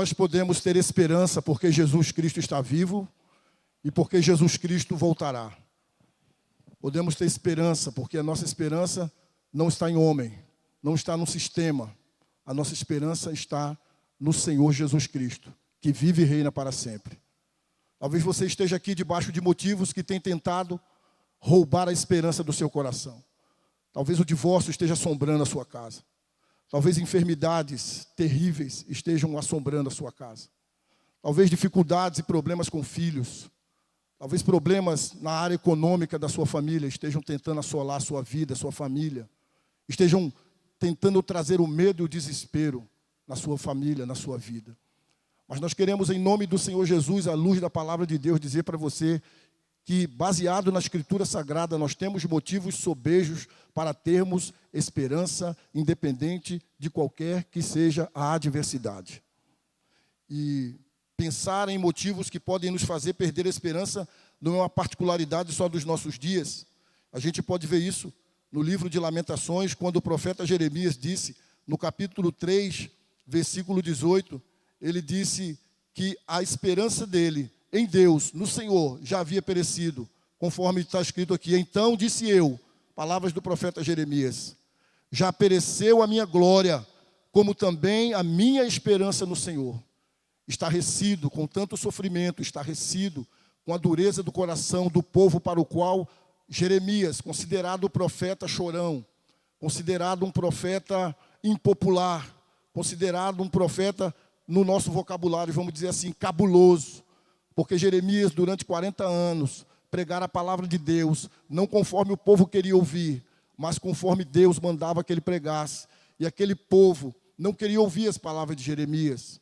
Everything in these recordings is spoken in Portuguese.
nós podemos ter esperança porque Jesus Cristo está vivo e porque Jesus Cristo voltará. Podemos ter esperança porque a nossa esperança não está em homem, não está no sistema. A nossa esperança está no Senhor Jesus Cristo, que vive e reina para sempre. Talvez você esteja aqui debaixo de motivos que têm tentado roubar a esperança do seu coração. Talvez o divórcio esteja assombrando a sua casa. Talvez enfermidades terríveis estejam assombrando a sua casa. Talvez dificuldades e problemas com filhos. Talvez problemas na área econômica da sua família estejam tentando assolar a sua vida, a sua família. Estejam tentando trazer o medo e o desespero na sua família, na sua vida. Mas nós queremos, em nome do Senhor Jesus, à luz da palavra de Deus, dizer para você que, baseado na Escritura Sagrada, nós temos motivos sobejos para termos esperança, independente de qualquer que seja a adversidade. E pensar em motivos que podem nos fazer perder a esperança não é uma particularidade só dos nossos dias. A gente pode ver isso no livro de Lamentações, quando o profeta Jeremias disse, no capítulo 3, versículo 18, ele disse que a esperança dele em Deus, no Senhor, já havia perecido, conforme está escrito aqui. Então disse eu, palavras do profeta Jeremias, já pereceu a minha glória, como também a minha esperança no Senhor. Estarrecido com tanto sofrimento, estarrecido com a dureza do coração do povo para o qual Jeremias, considerado o profeta chorão, considerado um profeta impopular, considerado um profeta, no nosso vocabulário, vamos dizer assim, cabuloso, porque Jeremias, durante 40 anos, pregara a palavra de Deus, não conforme o povo queria ouvir, mas conforme Deus mandava que ele pregasse. E aquele povo não queria ouvir as palavras de Jeremias.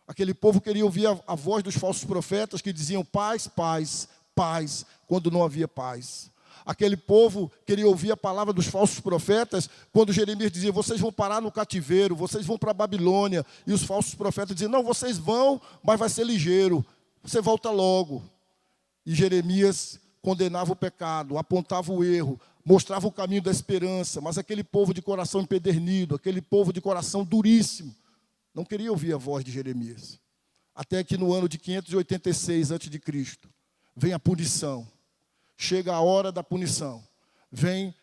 Aquele povo queria ouvir a voz dos falsos profetas que diziam paz, paz, paz, quando não havia paz. Aquele povo queria ouvir a palavra dos falsos profetas, quando Jeremias dizia, vocês vão parar no cativeiro, vocês vão para a Babilônia. E os falsos profetas diziam, não, vocês vão, mas vai ser ligeiro, você volta logo. E Jeremias condenava o pecado, apontava o erro, mostrava o caminho da esperança. Mas aquele povo de coração empedernido, aquele povo de coração duríssimo, não queria ouvir a voz de Jeremias. Até que no ano de 586 a.C., vem a punição. Chega a hora da punição. Vem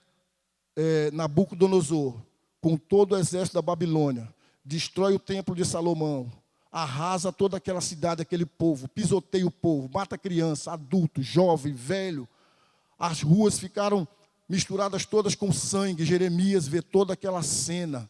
Nabucodonosor, com todo o exército da Babilônia, destrói o templo de Salomão, arrasa toda aquela cidade, aquele povo, pisoteia o povo, mata criança, adulto, jovem, velho. As ruas ficaram misturadas todas com sangue. Jeremias vê toda aquela cena.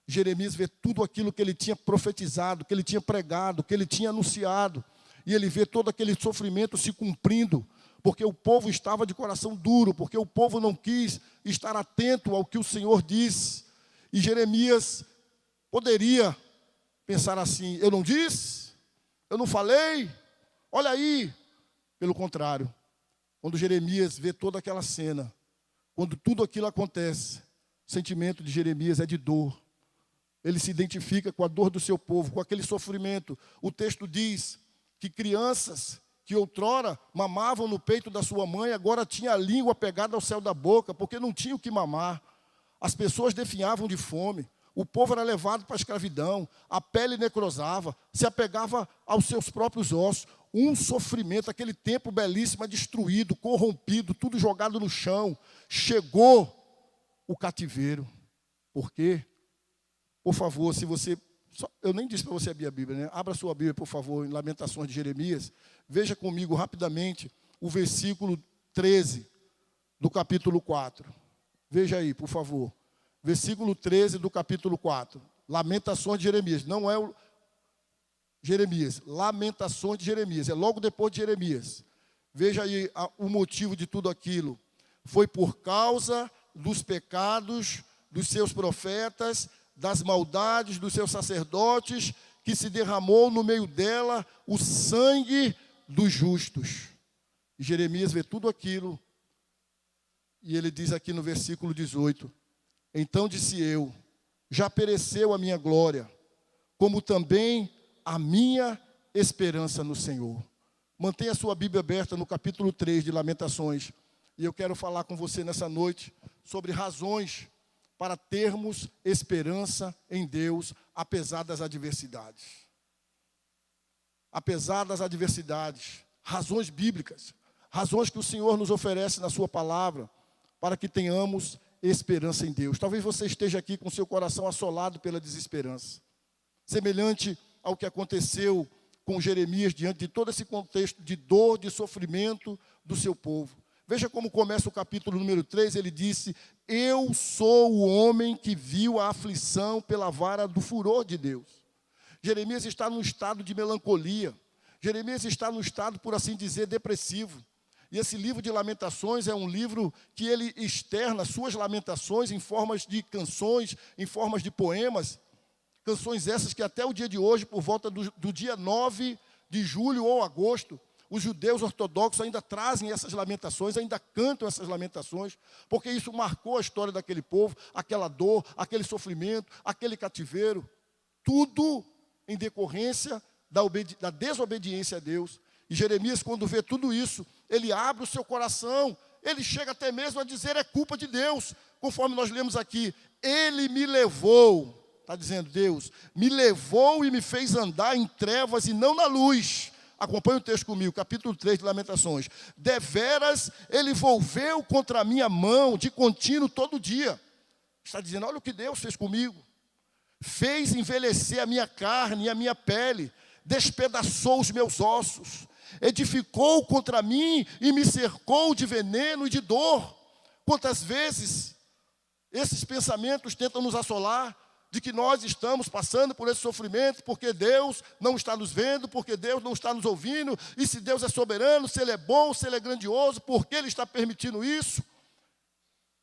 Jeremias vê tudo aquilo que ele tinha profetizado, que ele tinha pregado, que ele tinha anunciado. E ele vê todo aquele sofrimento se cumprindo, porque o povo estava de coração duro, porque o povo não quis estar atento ao que o Senhor disse. E Jeremias poderia pensar assim, eu não disse, eu não falei, olha aí. Pelo contrário, quando Jeremias vê toda aquela cena, quando tudo aquilo acontece, o sentimento de Jeremias é de dor. Ele se identifica com a dor do seu povo, com aquele sofrimento. O texto diz que crianças que outrora mamavam no peito da sua mãe, agora tinha a língua pegada ao céu da boca, porque não tinha o que mamar. As pessoas definhavam de fome, o povo era levado para a escravidão, a pele necrosava, se apegava aos seus próprios ossos. Um sofrimento, aquele tempo belíssimo, destruído, corrompido, tudo jogado no chão. Chegou o cativeiro. Por quê? Por favor, se você... Eu nem disse para você abrir a Bíblia, né? Abra a sua Bíblia, por favor, em Lamentações de Jeremias. Veja comigo rapidamente o versículo 13 do capítulo 4. Veja aí, por favor. Versículo 13 do capítulo 4. Lamentações de Jeremias. Não é o Jeremias. Lamentações de Jeremias. É logo depois de Jeremias. Veja aí o motivo de tudo aquilo. Foi por causa dos pecados dos seus profetas, das maldades dos seus sacerdotes, que se derramou no meio dela o sangue dos justos. E Jeremias vê tudo aquilo, e ele diz aqui no versículo 18, então disse eu, já pereceu a minha glória, como também a minha esperança no Senhor. Mantenha a sua Bíblia aberta no capítulo 3 de Lamentações, e eu quero falar com você nessa noite sobre razões para termos esperança em Deus, apesar das adversidades. apesar das adversidades, razões bíblicas, razões que o Senhor nos oferece na sua palavra, para que tenhamos esperança em Deus. Talvez você esteja aqui com seu coração assolado pela desesperança, semelhante ao que aconteceu com Jeremias diante de todo esse contexto de dor, de sofrimento do seu povo. Veja como começa o capítulo número 3, ele disse: eu sou o homem que viu a aflição pela vara do furor de Deus. Jeremias está num estado de melancolia, Jeremias está num estado, por assim dizer, depressivo. E esse livro de lamentações é um livro que ele externa suas lamentações em formas de canções, em formas de poemas. Canções essas que até o dia de hoje, por volta do dia 9 de julho ou agosto, os judeus ortodoxos ainda trazem essas lamentações, ainda cantam essas lamentações, porque isso marcou a história daquele povo, aquela dor, aquele sofrimento, aquele cativeiro, tudo em decorrência da desobediência a Deus. E Jeremias, quando vê tudo isso, ele abre o seu coração, ele chega até mesmo a dizer: é culpa de Deus, conforme nós lemos aqui, ele me levou. Está dizendo, Deus me levou e me fez andar em trevas e não na luz. Acompanhe o texto comigo, capítulo 3 de Lamentações. Deveras ele volveu contra a minha mão de contínuo todo dia. Está dizendo, olha o que Deus fez comigo. Fez envelhecer a minha carne e a minha pele, despedaçou os meus ossos, edificou contra mim e me cercou de veneno e de dor. Quantas vezes esses pensamentos tentam nos assolar, de que nós estamos passando por esse sofrimento, porque Deus não está nos vendo, porque Deus não está nos ouvindo, e se Deus é soberano, se Ele é bom, se Ele é grandioso, por que Ele está permitindo isso?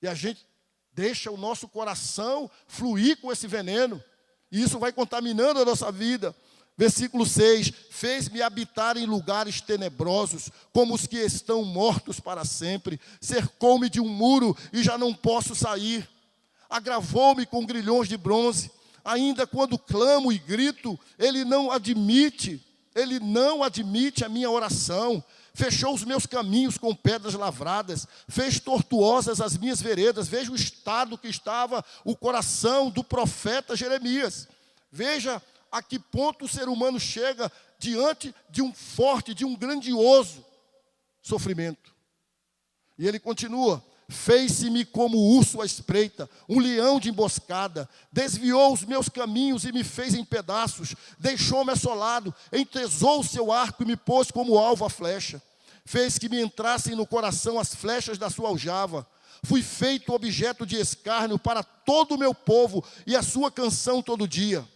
E a gente deixa o nosso coração fluir com esse veneno, e isso vai contaminando a nossa vida. Versículo 6, fez-me habitar em lugares tenebrosos, como os que estão mortos para sempre, cercou-me de um muro e já não posso sair. Agravou-me com grilhões de bronze, ainda quando clamo e grito, ele não admite a minha oração. Fechou os meus caminhos com pedras lavradas, fez tortuosas as minhas veredas. Veja o estado que estava o coração do profeta Jeremias. Veja a que ponto o ser humano chega diante de um forte, de um grandioso sofrimento. E ele continua: fez-se-me como urso à espreita, um leão de emboscada, desviou os meus caminhos e me fez em pedaços, deixou-me assolado, entesou o seu arco e me pôs como alvo a flecha, fez que me entrassem no coração as flechas da sua aljava, fui feito objeto de escárnio para todo o meu povo e a sua canção todo dia.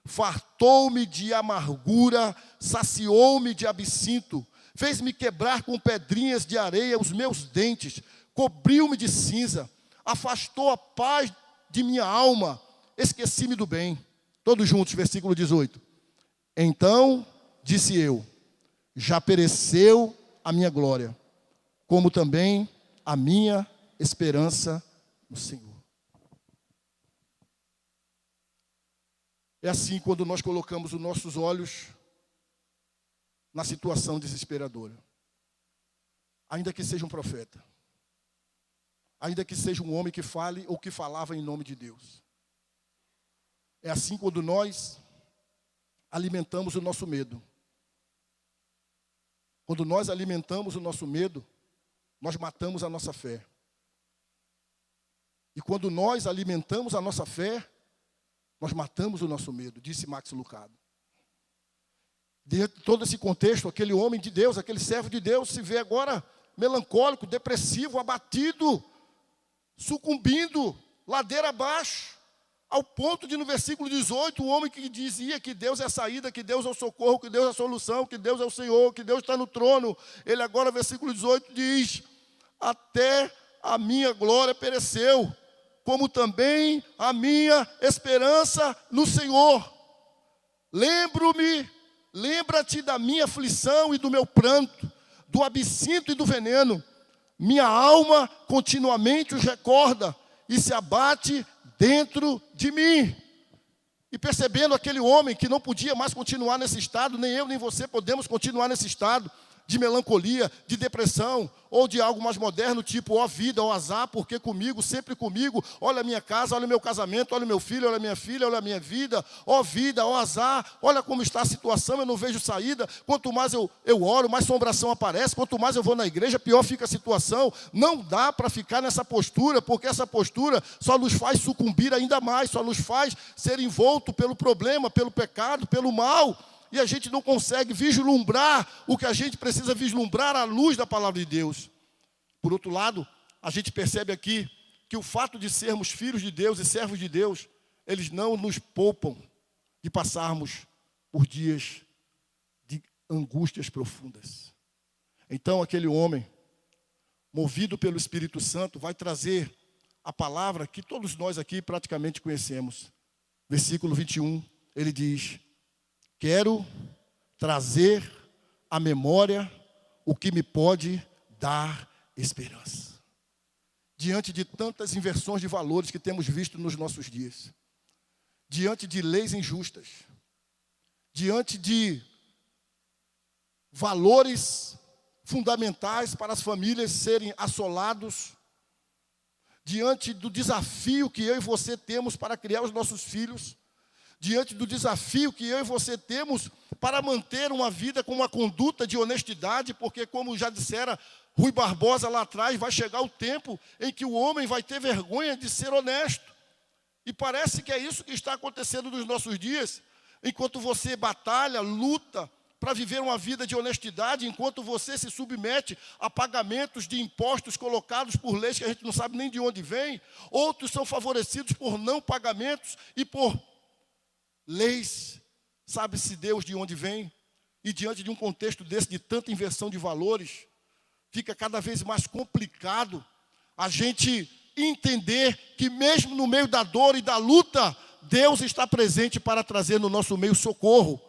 Fartou-me de amargura, saciou-me de absinto, fez-me quebrar com pedrinhas de areia os meus dentes, cobriu-me de cinza, afastou a paz de minha alma, esqueci-me do bem. Todos juntos, versículo 18. Então disse eu: já pereceu a minha glória, como também a minha esperança no Senhor. É assim quando nós colocamos os nossos olhos na situação desesperadora. Ainda que seja um profeta, ainda que seja um homem que fale ou que falava em nome de Deus. É assim quando nós alimentamos o nosso medo. Quando nós alimentamos o nosso medo, nós matamos a nossa fé. E quando nós alimentamos a nossa fé, nós matamos o nosso medo, disse Max Lucado. Dentro de todo esse contexto, aquele homem de Deus, aquele servo de Deus, se vê agora melancólico, depressivo, abatido, sucumbindo, ladeira abaixo, ao ponto de no versículo 18, o homem que dizia que Deus é a saída, que Deus é o socorro, que Deus é a solução, que Deus é o Senhor, que Deus está no trono, ele agora, versículo 18, diz: até a minha glória pereceu, como também a minha esperança no Senhor. Lembra-te da minha aflição e do meu pranto, do absinto e do veneno. Minha alma continuamente os recorda e se abate dentro de mim. E percebendo aquele homem que não podia mais continuar nesse estado, nem eu nem você podemos continuar nesse estado, de melancolia, de depressão, ou de algo mais moderno, tipo, ó vida, ó azar, porque comigo, sempre comigo, olha a minha casa, olha o meu casamento, olha o meu filho, olha a minha filha, olha a minha vida, ó azar, olha como está a situação, eu não vejo saída, quanto mais eu oro, mais assombração aparece, quanto mais eu vou na igreja, pior fica a situação. Não dá para ficar nessa postura, porque essa postura só nos faz sucumbir ainda mais, só nos faz ser envolto pelo problema, pelo pecado, pelo mal, e a gente não consegue vislumbrar o que a gente precisa vislumbrar à luz da palavra de Deus. Por outro lado, a gente percebe aqui que o fato de sermos filhos de Deus e servos de Deus, eles não nos poupam de passarmos por dias de angústias profundas. Então, aquele homem, movido pelo Espírito Santo, vai trazer a palavra que todos nós aqui praticamente conhecemos. Versículo 21, ele diz: quero trazer à memória o que me pode dar esperança. Diante de tantas inversões de valores que temos visto nos nossos dias, diante de leis injustas, diante de valores fundamentais para as famílias serem assolados, diante do desafio que eu e você temos para criar os nossos filhos, diante do desafio que eu e você temos para manter uma vida com uma conduta de honestidade, porque, como já dissera Rui Barbosa lá atrás, vai chegar o tempo em que o homem vai ter vergonha de ser honesto. E parece que é isso que está acontecendo nos nossos dias, enquanto você batalha, luta para viver uma vida de honestidade, enquanto você se submete a pagamentos de impostos colocados por leis que a gente não sabe nem de onde vem, outros são favorecidos por não pagamentos e por leis, sabe-se Deus de onde vem. E diante de um contexto desse, de tanta inversão de valores, fica cada vez mais complicado a gente entender que mesmo no meio da dor e da luta, Deus está presente para trazer no nosso meio socorro.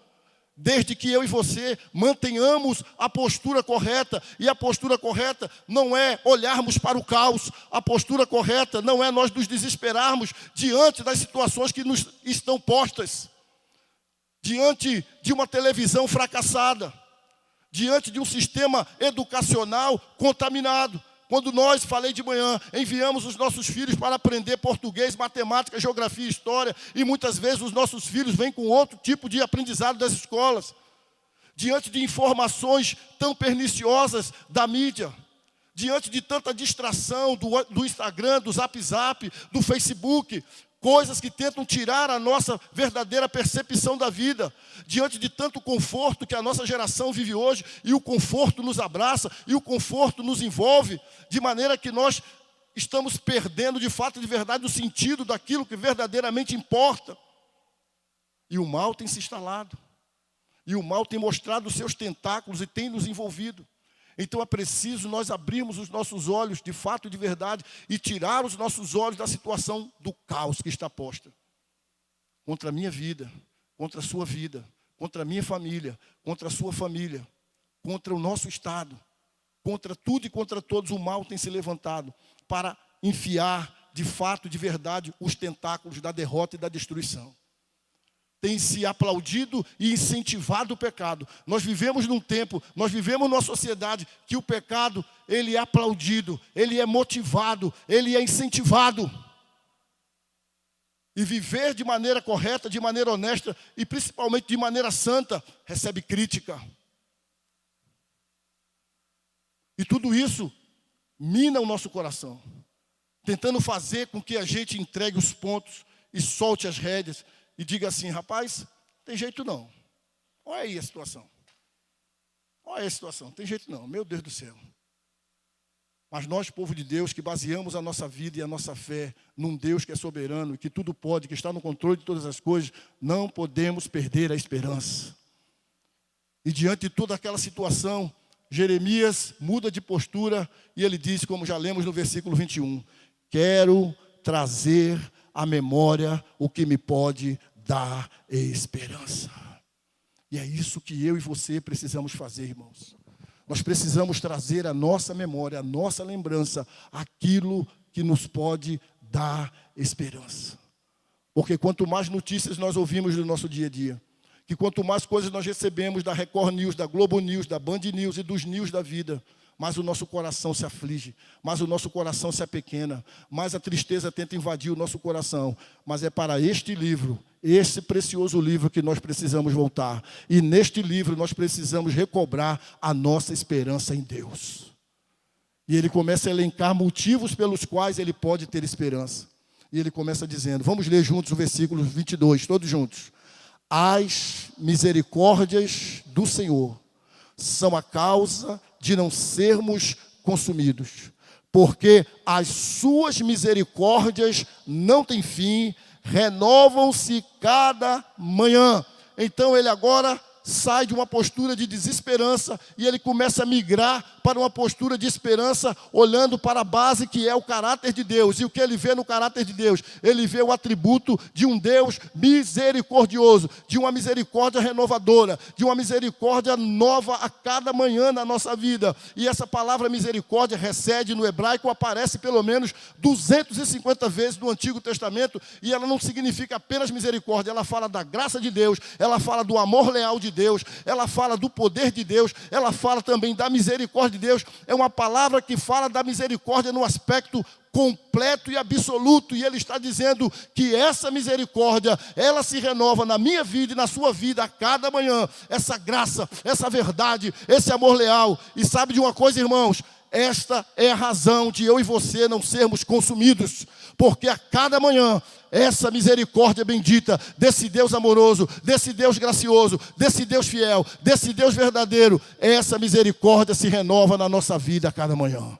Desde que eu e você mantenhamos a postura correta, e a postura correta não é olharmos para o caos, a postura correta não é nós nos desesperarmos diante das situações que nos estão postas, diante de uma televisão fracassada, diante de um sistema educacional contaminado. Quando nós, falei de manhã, enviamos os nossos filhos para aprender português, matemática, geografia e história, e muitas vezes os nossos filhos vêm com outro tipo de aprendizado das escolas, diante de informações tão perniciosas da mídia, diante de tanta distração do Instagram, do Zap, do Facebook, coisas que tentam tirar a nossa verdadeira percepção da vida, diante de tanto conforto que a nossa geração vive hoje, e o conforto nos abraça, e o conforto nos envolve, de maneira que nós estamos perdendo de fato, de verdade, o sentido daquilo que verdadeiramente importa. E o mal tem se instalado, e o mal tem mostrado os seus tentáculos e tem nos envolvido. Então é preciso nós abrirmos os nossos olhos de fato e de verdade e tirar os nossos olhos da situação do caos que está posta contra a minha vida, contra a sua vida, contra a minha família, contra a sua família, contra o nosso Estado, contra tudo e contra todos. O mal tem se levantado para enfiar de fato e de verdade os tentáculos da derrota e da destruição. Tem se aplaudido e incentivado o pecado. Nós vivemos num tempo, nós vivemos numa sociedade que o pecado, ele é aplaudido, ele é motivado, ele é incentivado. E viver de maneira correta, de maneira honesta e principalmente de maneira santa, recebe crítica. E tudo isso mina o nosso coração, tentando fazer com que a gente entregue os pontos e solte as rédeas. E diga assim: rapaz, tem jeito não. Olha aí a situação. Olha aí a situação, tem jeito não, meu Deus do céu. Mas nós, povo de Deus, que baseamos a nossa vida e a nossa fé num Deus que é soberano, que tudo pode, que está no controle de todas as coisas, não podemos perder a esperança. E diante de toda aquela situação, Jeremias muda de postura e ele diz, como já lemos no versículo 21, quero trazer à memória o que me pode dar esperança. E é isso que eu e você precisamos fazer, irmãos. Nós precisamos trazer à nossa memória, à nossa lembrança, aquilo que nos pode dar esperança. Porque quanto mais notícias nós ouvimos do nosso dia a dia, que quanto mais coisas nós recebemos da Record News, da Globo News, da Band News e dos news da vida, mais o nosso coração se aflige, mais o nosso coração se apequena, mais a tristeza tenta invadir o nosso coração. Mas é para este livro, esse precioso livro, que nós precisamos voltar. E neste livro nós precisamos recobrar a nossa esperança em Deus. E ele começa a elencar motivos pelos quais ele pode ter esperança. E ele começa dizendo, vamos ler juntos o versículo 22, todos juntos. As misericórdias do Senhor são a causa de não sermos consumidos, porque as suas misericórdias não têm fim, renovam-se cada manhã. Então ele agora sai de uma postura de desesperança e ele começa a migrar para uma postura de esperança, olhando para a base que é o caráter de Deus. E o que ele vê no caráter de Deus? Ele vê o atributo de um Deus misericordioso, de uma misericórdia renovadora, de uma misericórdia nova a cada manhã na nossa vida. E essa palavra misericórdia recede no hebraico, aparece pelo menos 250 vezes no Antigo Testamento, e ela não significa apenas misericórdia, ela fala da graça de Deus, ela fala do amor leal de Deus, ela fala do poder de Deus, ela fala também da misericórdia de Deus. É uma palavra que fala da misericórdia no aspecto completo e absoluto, e ele está dizendo que essa misericórdia, ela se renova na minha vida e na sua vida a cada manhã. Essa graça, essa verdade, esse amor leal. E sabe de uma coisa, irmãos? Esta é a razão de eu e você não sermos consumidos, porque a cada manhã essa misericórdia bendita desse Deus amoroso, desse Deus gracioso, desse Deus fiel, desse Deus verdadeiro, essa misericórdia se renova na nossa vida a cada manhã.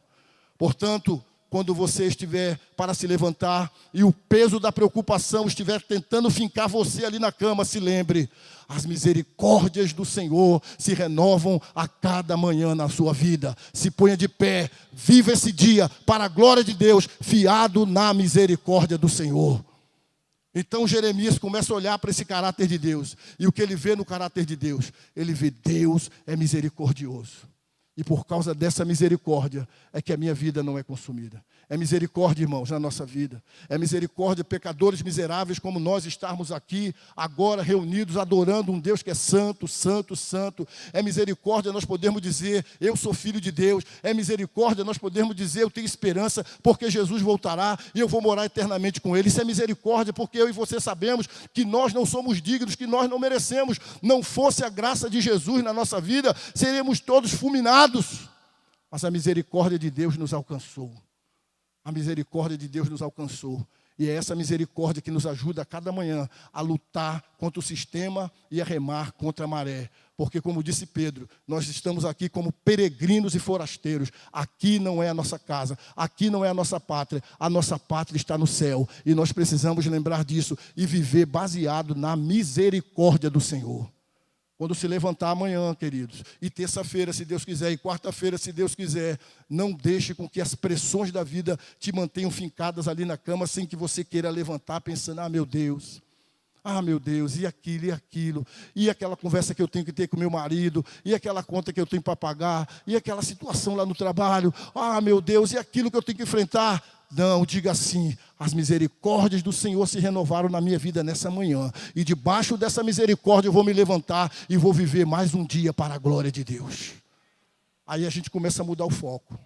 Portanto, quando você estiver para se levantar e o peso da preocupação estiver tentando fincar você ali na cama, se lembre, as misericórdias do Senhor se renovam a cada manhã na sua vida. Se ponha de pé, viva esse dia para a glória de Deus, fiado na misericórdia do Senhor. Então Jeremias começa a olhar para esse caráter de Deus. E o que ele vê no caráter de Deus? Ele vê Deus é misericordioso. E por causa dessa misericórdia é que a minha vida não é consumida. É misericórdia, irmãos, na nossa vida. É misericórdia, pecadores miseráveis como nós estarmos aqui, agora reunidos, adorando um Deus que é santo, santo, santo. É misericórdia nós podemos dizer, eu sou filho de Deus. É misericórdia nós podemos dizer, eu tenho esperança, porque Jesus voltará e eu vou morar eternamente com Ele. Isso é misericórdia, porque eu e você sabemos que nós não somos dignos, que nós não merecemos. Não fosse a graça de Jesus na nossa vida, seríamos todos fulminados. Mas a misericórdia de Deus nos alcançou. A misericórdia de Deus nos alcançou. E é essa misericórdia que nos ajuda a cada manhã a lutar contra o sistema e a remar contra a maré. Porque, como disse Pedro, nós estamos aqui como peregrinos e forasteiros. Aqui não é a nossa casa, aqui não é a nossa pátria está no céu. E nós precisamos lembrar disso e viver baseado na misericórdia do Senhor. Quando se levantar amanhã, queridos, e terça-feira, se Deus quiser, e quarta-feira, se Deus quiser, não deixe com que as pressões da vida te mantenham fincadas ali na cama, sem que você queira levantar pensando, ah, meu Deus, e aquilo, e aquela conversa que eu tenho que ter com meu marido, e aquela conta que eu tenho para pagar, e aquela situação lá no trabalho, ah, meu Deus, e aquilo que eu tenho que enfrentar. Não, diga assim, as misericórdias do Senhor se renovaram na minha vida nessa manhã. E debaixo dessa misericórdia eu vou me levantar e vou viver mais um dia para a glória de Deus. Aí a gente começa a mudar o foco.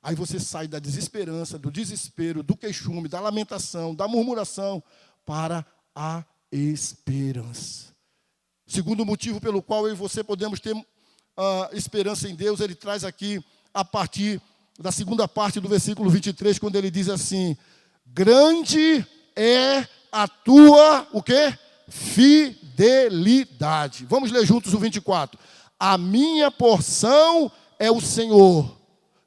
Aí você sai da desesperança, do desespero, do queixume, da lamentação, da murmuração, para a esperança. Segundo motivo pelo qual eu e você podemos ter esperança em Deus, ele traz aqui a partir da segunda parte do versículo 23, quando ele diz assim, grande é a tua, o quê? Fidelidade. Vamos ler juntos o 24. A minha porção é o Senhor,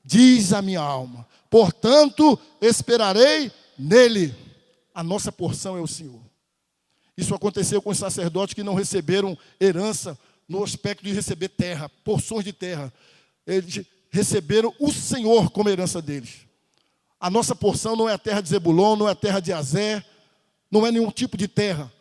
diz a minha alma. Portanto, esperarei nele. A nossa porção é o Senhor. Isso aconteceu com os sacerdotes que não receberam herança no aspecto de receber terra, porções de terra. Eles receberam o Senhor como herança deles. A nossa porção não é a terra de Zebulon, não é a terra de Azé, não é nenhum tipo de terra.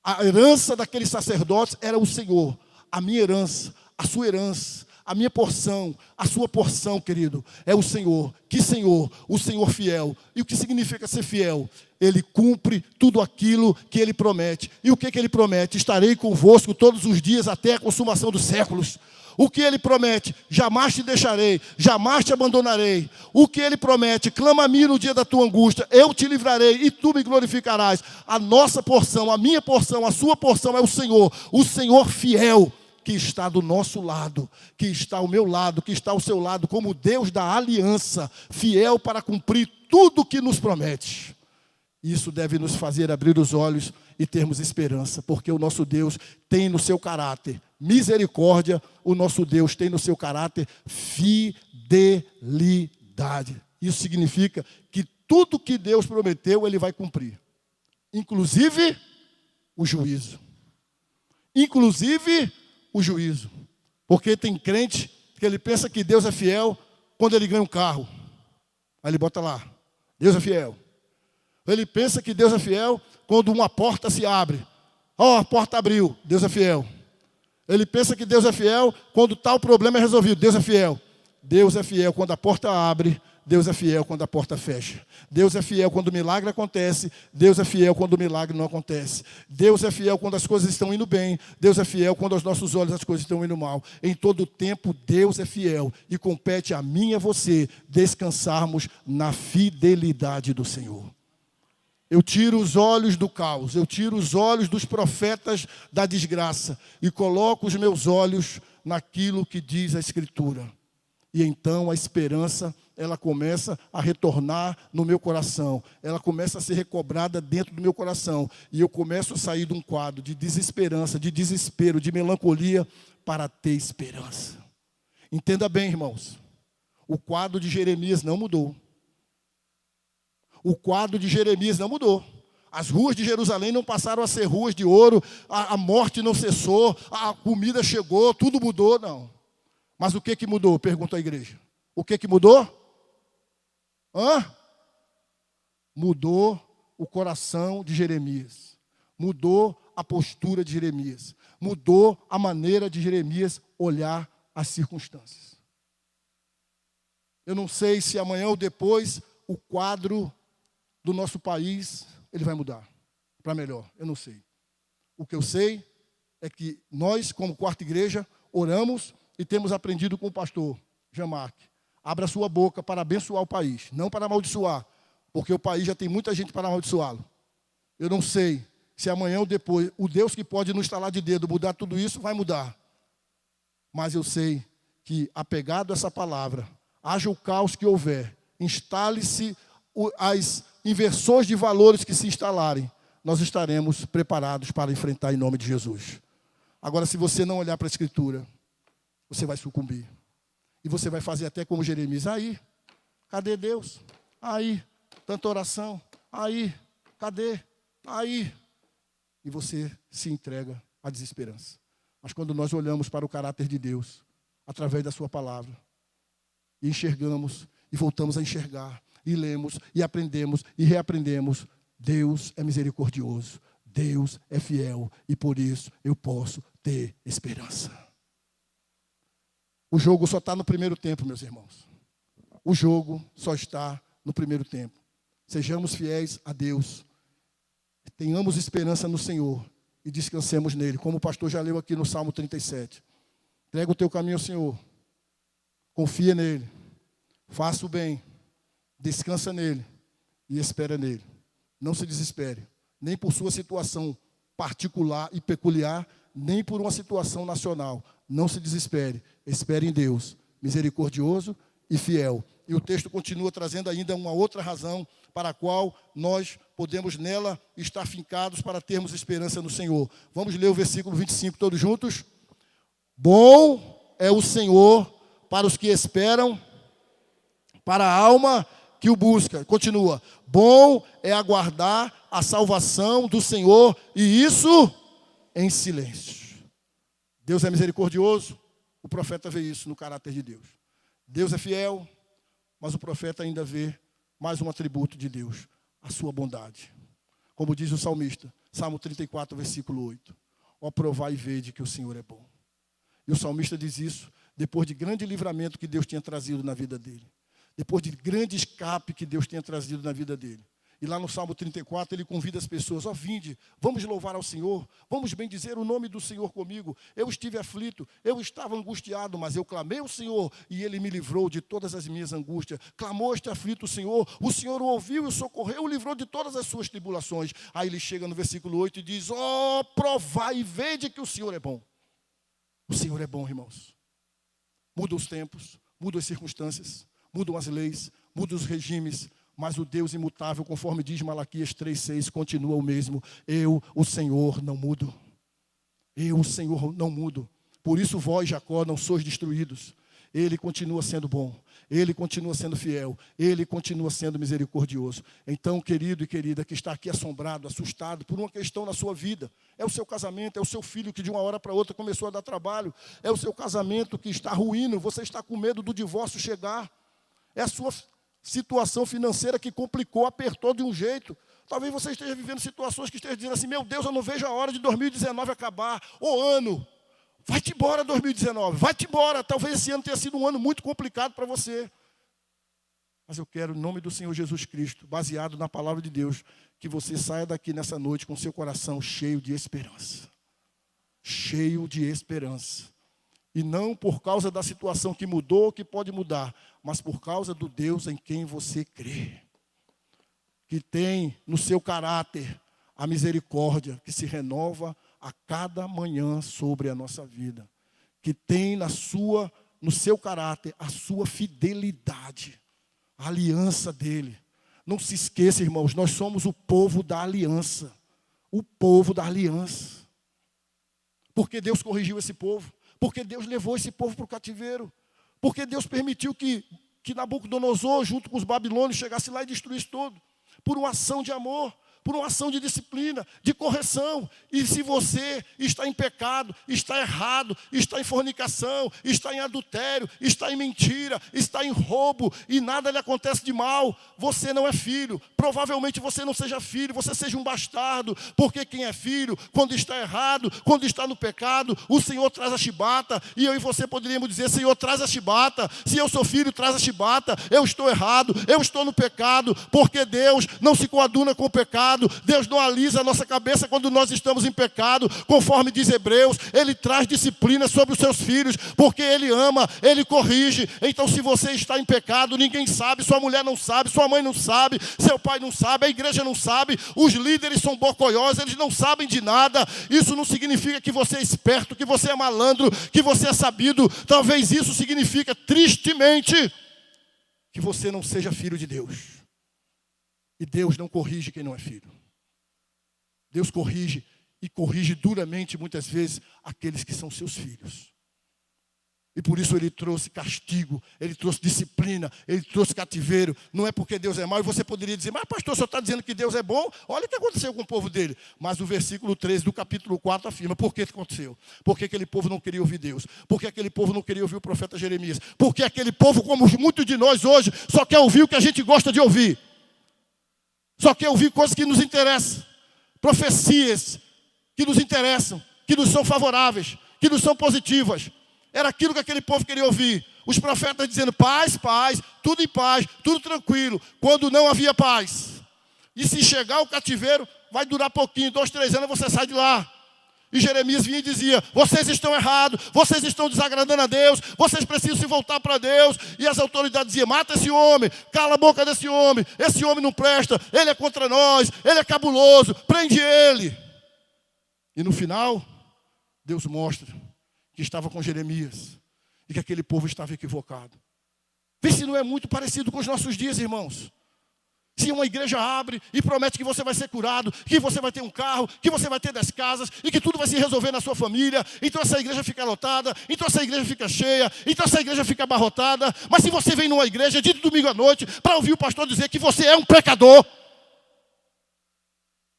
A herança daqueles sacerdotes era o Senhor. A minha herança, a sua herança, A minha porção, a sua porção, querido, é o Senhor. Que Senhor? O Senhor fiel. E o que significa ser fiel? Ele cumpre tudo aquilo que Ele promete. E o que Ele promete? Estarei convosco todos os dias até a consumação dos séculos. O que Ele promete? Jamais te deixarei, jamais te abandonarei. O que Ele promete? Clama a mim no dia da tua angústia, eu te livrarei e tu me glorificarás. A nossa porção, a minha porção, a sua porção é o Senhor fiel, que está do nosso lado, que está ao meu lado, que está ao seu lado, como Deus da aliança, fiel para cumprir tudo o que nos promete. Isso deve nos fazer abrir os olhos e termos esperança, porque o nosso Deus tem no seu caráter misericórdia, o nosso Deus tem no seu caráter fidelidade. Isso significa que tudo que Deus prometeu, Ele vai cumprir, inclusive o juízo. Inclusive o juízo. Porque tem crente que ele pensa que Deus é fiel quando ele ganha um carro. Aí ele bota lá, Deus é fiel. Ele pensa que Deus é fiel quando uma porta se abre. A porta abriu, Deus é fiel. Ele pensa que Deus é fiel quando tal problema é resolvido, Deus é fiel. Deus é fiel quando a porta abre, Deus é fiel quando a porta fecha. Deus é fiel quando o milagre acontece, Deus é fiel quando o milagre não acontece. Deus é fiel quando as coisas estão indo bem, Deus é fiel quando aos nossos olhos as coisas estão indo mal. Em todo o tempo, Deus é fiel e compete a mim e a você descansarmos na fidelidade do Senhor. Eu tiro os olhos do caos, eu tiro os olhos dos profetas da desgraça e coloco os meus olhos naquilo que diz a Escritura. E então a esperança, ela começa a retornar no meu coração. Ela começa a ser recobrada dentro do meu coração. E eu começo a sair de um quadro de desesperança, de desespero, de melancolia, para ter esperança. Entenda bem, irmãos. O quadro de Jeremias não mudou. O quadro de Jeremias não mudou. As ruas de Jerusalém não passaram a ser ruas de ouro, a morte não cessou, a comida chegou, tudo mudou, não. Mas o que mudou? Pergunta a igreja. O que mudou? Mudou o coração de Jeremias. Mudou a postura de Jeremias. Mudou a maneira de Jeremias olhar as circunstâncias. Eu não sei se amanhã ou depois o quadro do nosso país, ele vai mudar para melhor, eu não sei. O que eu sei é que nós, como quarta igreja, oramos e temos aprendido com o pastor Jean-Marc. Abra sua boca para abençoar o país, não para amaldiçoar, porque o país já tem muita gente para amaldiçoá-lo. Eu não sei se amanhã ou depois, o Deus que pode nos estalar de dedo, mudar tudo isso, vai mudar. Mas eu sei que, apegado a essa palavra, haja o caos que houver, instale-se as inversões de valores que se instalarem, nós estaremos preparados para enfrentar em nome de Jesus. Agora, se você não olhar para a Escritura, você vai sucumbir. E você vai fazer até como Jeremias. Aí, cadê Deus? Aí, tanta oração. Aí, cadê? Aí. E você se entrega à desesperança. Mas quando nós olhamos para o caráter de Deus, através da sua palavra, e enxergamos, e voltamos a enxergar, e lemos, e aprendemos, e reaprendemos, Deus é misericordioso, Deus é fiel, e por isso eu posso ter esperança. O jogo só está no primeiro tempo, meus irmãos. O jogo só está no primeiro tempo. Sejamos fiéis a Deus, tenhamos esperança no Senhor e descansemos nele, como o pastor já leu aqui no Salmo 37. Entrega o teu caminho ao Senhor, confia nele, faça o bem, descansa nele e espera nele. Não se desespere, nem por sua situação particular e peculiar, nem por uma situação nacional. Não se desespere, espere em Deus, misericordioso e fiel. E o texto continua trazendo ainda uma outra razão para a qual nós podemos nela estar fincados para termos esperança no Senhor. Vamos ler o versículo 25 todos juntos? Bom é o Senhor para os que esperam, para a alma que o busca. Continua. Bom é aguardar a salvação do Senhor, e isso em silêncio. Deus é misericordioso, o profeta vê isso no caráter de Deus. Deus é fiel, mas o profeta ainda vê mais um atributo de Deus, a sua bondade. Como diz o salmista, Salmo 34, versículo 8. Ó, provai e vede que o Senhor é bom. E o salmista diz isso depois de grande livramento que Deus tinha trazido na vida dele, depois de grande escape que Deus tinha trazido na vida dele. E lá no Salmo 34, ele convida as pessoas: ó, vinde, vamos louvar ao Senhor, vamos bendizer o nome do Senhor comigo. Eu estive aflito, eu estava angustiado, mas eu clamei ao Senhor e Ele me livrou de todas as minhas angústias. Clamou este aflito o Senhor o ouviu e o socorreu, o livrou de todas as suas tribulações. Aí ele chega no versículo 8 e diz: ó, provai e vede que o Senhor é bom. O Senhor é bom, irmãos. Mudam os tempos, mudam as circunstâncias, mudam as leis, mudam os regimes, mas o Deus imutável, conforme diz Malaquias 3,6, continua o mesmo. Eu, o Senhor, não mudo. Eu, o Senhor, não mudo. Por isso vós, Jacó, não sois destruídos. Ele continua sendo bom. Ele continua sendo fiel. Ele continua sendo misericordioso. Então, querido e querida, que está aqui assombrado, assustado por uma questão na sua vida. É o seu casamento, é o seu filho que de uma hora para outra começou a dar trabalho. É o seu casamento que está ruindo. Você está com medo do divórcio chegar. É a sua situação financeira que complicou, apertou de um jeito. Talvez você esteja vivendo situações que esteja dizendo assim: meu Deus, eu não vejo a hora de 2019 acabar. Ô ano, vai-te embora 2019, vai-te embora. Talvez esse ano tenha sido um ano muito complicado para você. Mas eu quero, em nome do Senhor Jesus Cristo, baseado na palavra de Deus, que você saia daqui nessa noite com seu coração cheio de esperança. Cheio de esperança. E não por causa da situação que mudou, que pode mudar, mas por causa do Deus em quem você crê. Que tem no seu caráter a misericórdia que se renova a cada manhã sobre a nossa vida. Que tem no seu caráter a sua fidelidade, a aliança dele. Não se esqueça, irmãos, nós somos o povo da aliança. O povo da aliança. Porque Deus corrigiu esse povo. Porque Deus levou esse povo para o cativeiro. Porque Deus permitiu que Nabucodonosor, junto com os babilônios, chegasse lá e destruísse tudo. Por uma ação de amor, por uma ação de disciplina, de correção. E se você está em pecado, está errado, está em fornicação, está em adultério, está em mentira, está em roubo, e nada lhe acontece de mal, você não é filho. Provavelmente você não seja filho, você seja um bastardo, porque quem é filho, quando está errado, quando está no pecado, o Senhor traz a chibata, e eu e você poderíamos dizer: Senhor, traz a chibata. Se eu sou filho, traz a chibata. Eu estou errado, eu estou no pecado, porque Deus não se coaduna com o pecado. Deus não alisa a nossa cabeça quando nós estamos em pecado. Conforme diz Hebreus, Ele traz disciplina sobre os seus filhos, porque Ele ama, Ele corrige. Então, se você está em pecado, ninguém sabe, sua mulher não sabe, sua mãe não sabe, seu pai não sabe, a igreja não sabe, os líderes são bocóiós, eles não sabem de nada. Isso não significa que você é esperto, que você é malandro, que você é sabido. Talvez isso signifique, tristemente, que você não seja filho de Deus. E Deus não corrige quem não é filho. Deus corrige, e corrige duramente, muitas vezes, aqueles que são seus filhos. E por isso Ele trouxe castigo, Ele trouxe disciplina, Ele trouxe cativeiro. Não é porque Deus é mau. E você poderia dizer: mas pastor, o senhor está dizendo que Deus é bom? Olha o que aconteceu com o povo dele. Mas o versículo 13 do capítulo 4 afirma: por que aconteceu? Porque aquele povo não queria ouvir Deus. Porque aquele povo não queria ouvir o profeta Jeremias. Porque aquele povo, como muitos de nós hoje, só quer ouvir o que a gente gosta de ouvir. Só quer ouvir coisas que nos interessam. Profecias que nos interessam, que nos são favoráveis, que nos são positivas. Era aquilo que aquele povo queria ouvir. Os profetas dizendo: paz, paz, tudo em paz, tudo tranquilo. Quando não havia paz. E se chegar o cativeiro, vai durar pouquinho, 2, 3 anos, você sai de lá. E Jeremias vinha e dizia: vocês estão errados, vocês estão desagradando a Deus, vocês precisam se voltar para Deus. E as autoridades diziam: mata esse homem, cala a boca desse homem, esse homem não presta, ele é contra nós, ele é cabuloso, prende ele. E no final, Deus mostra que estava com Jeremias e que aquele povo estava equivocado. Vê se não é muito parecido com os nossos dias, irmãos. Se uma igreja abre e promete que você vai ser curado, que você vai ter um carro, que você vai ter 10 casas e que tudo vai se resolver na sua família, então essa igreja fica lotada, então essa igreja fica cheia, então essa igreja fica abarrotada. Mas se você vem numa igreja de domingo à noite para ouvir o pastor dizer que você é um pecador,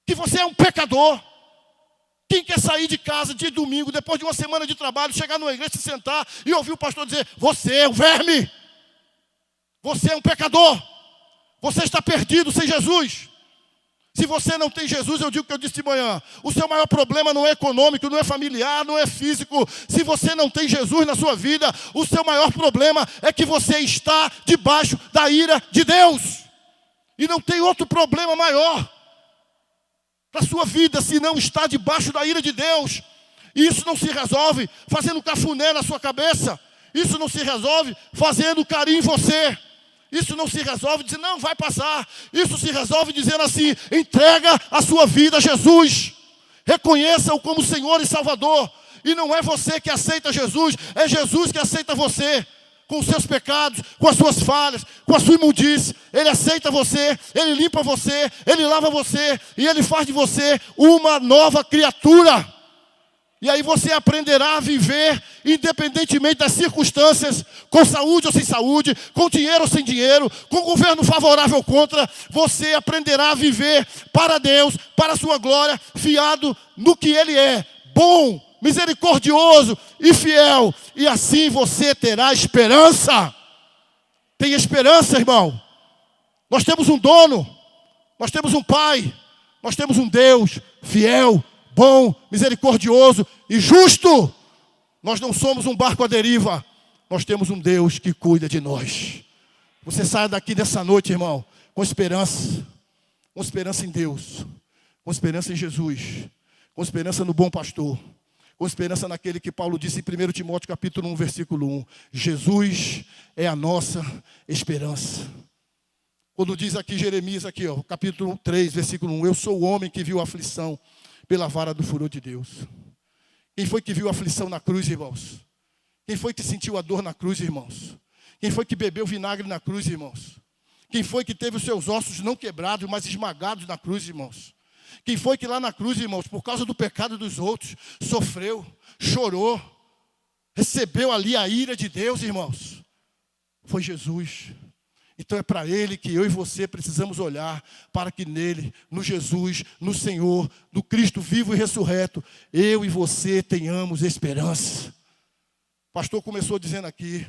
que você é um pecador, quem quer sair de casa de domingo, depois de uma semana de trabalho, chegar numa igreja, se sentar e ouvir o pastor dizer: você é um verme, você é um pecador, você está perdido sem Jesus. Se você não tem Jesus, eu digo o que eu disse de manhã, o seu maior problema não é econômico, não é familiar, não é físico. Se você não tem Jesus na sua vida, o seu maior problema é que você está debaixo da ira de Deus. E não tem outro problema maior para a sua vida se não está debaixo da ira de Deus. E isso não se resolve fazendo cafuné na sua cabeça. Isso não se resolve fazendo carinho em você. Isso não se resolve dizendo, não, vai passar. Isso se resolve dizendo assim, entrega a sua vida a Jesus. Reconheça-o como Senhor e Salvador. E não é você que aceita Jesus, é Jesus que aceita você. Com os seus pecados, com as suas falhas, com a sua imundície. Ele aceita você, Ele limpa você, Ele lava você. E Ele faz de você uma nova criatura. E aí você aprenderá a viver, independentemente das circunstâncias, com saúde ou sem saúde, com dinheiro ou sem dinheiro, com governo favorável ou contra. Você aprenderá a viver para Deus, para a sua glória, fiado no que Ele é, bom, misericordioso e fiel. E assim você terá esperança. Tem esperança, irmão. Nós temos um dono, nós temos um Pai, nós temos um Deus fiel, bom, misericordioso e justo. Nós não somos um barco à deriva. Nós temos um Deus que cuida de nós. Você sai daqui nessa noite, irmão, com esperança em Deus, com esperança em Jesus, com esperança no bom pastor, com esperança naquele que Paulo disse em 1 Timóteo capítulo 1, versículo 1. Jesus é a nossa esperança. Quando diz aqui Jeremias, aqui, ó, capítulo 3, versículo 1, eu sou o homem que viu a aflição pela vara do furor de Deus. Quem foi que viu a aflição na cruz, irmãos? Quem foi que sentiu a dor na cruz, irmãos? Quem foi que bebeu vinagre na cruz, irmãos? Quem foi que teve os seus ossos não quebrados, mas esmagados na cruz, irmãos? Quem foi que lá na cruz, irmãos, por causa do pecado dos outros, sofreu, chorou, recebeu ali a ira de Deus, irmãos? Foi Jesus. Então é para Ele que eu e você precisamos olhar, para que nele, no Jesus, no Senhor, no Cristo vivo e ressurreto, eu e você tenhamos esperança. O pastor começou dizendo aqui,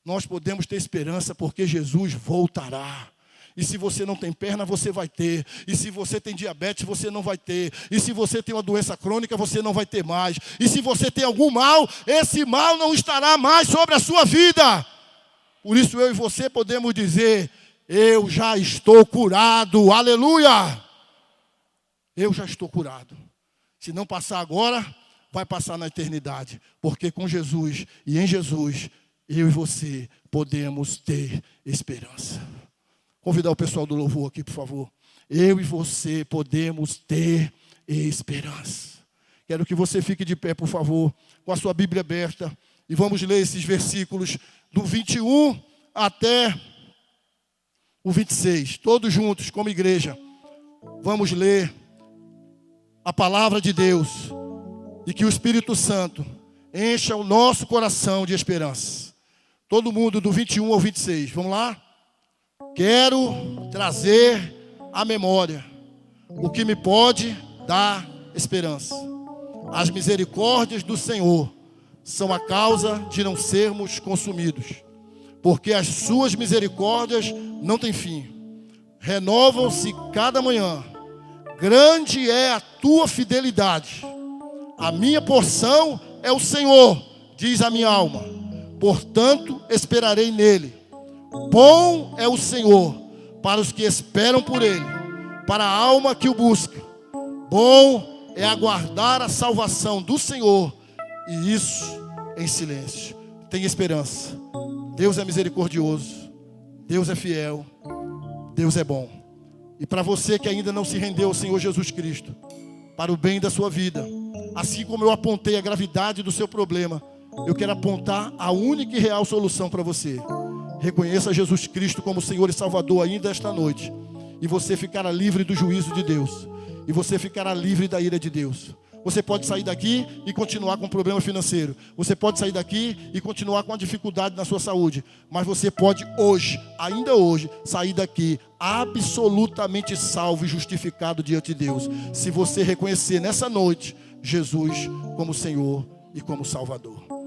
nós podemos ter esperança porque Jesus voltará. E se você não tem perna, você vai ter. E se você tem diabetes, você não vai ter. E se você tem uma doença crônica, você não vai ter mais. E se você tem algum mal, esse mal não estará mais sobre a sua vida. Por isso eu e você podemos dizer, eu já estou curado, aleluia! Eu já estou curado. Se não passar agora, vai passar na eternidade. Porque com Jesus e em Jesus, eu e você podemos ter esperança. Convidar o pessoal do louvor aqui, por favor. Eu e você podemos ter esperança. Quero que você fique de pé, por favor, com a sua Bíblia aberta. E vamos ler esses versículos do 21 até o 26. Todos juntos, como igreja. Vamos ler a palavra de Deus. E que o Espírito Santo encha o nosso coração de esperança. Todo mundo do 21 ao 26. Vamos lá? Quero trazer à memória o que me pode dar esperança. As misericórdias do Senhor são a causa de não sermos consumidos, porque as suas misericórdias não têm fim. Renovam-se cada manhã. Grande é a tua fidelidade. A minha porção é o Senhor, diz a minha alma. Portanto, esperarei nele. Bom é o Senhor para os que esperam por ele, para a alma que o busca. Bom é aguardar a salvação do Senhor, e isso em silêncio. Tem esperança. Deus é misericordioso, Deus é fiel, Deus é bom. E para você que ainda não se rendeu ao Senhor Jesus Cristo, para o bem da sua vida, assim como eu apontei a gravidade do seu problema, eu quero apontar a única e real solução para você. Reconheça Jesus Cristo como Senhor e Salvador ainda esta noite, e você ficará livre do juízo de Deus, e você ficará livre da ira de Deus. Você pode sair daqui e continuar com um problema financeiro. Você pode sair daqui e continuar com uma dificuldade na sua saúde. Mas você pode hoje, ainda hoje, sair daqui absolutamente salvo e justificado diante de Deus. Se você reconhecer nessa noite Jesus como Senhor e como Salvador.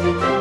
Música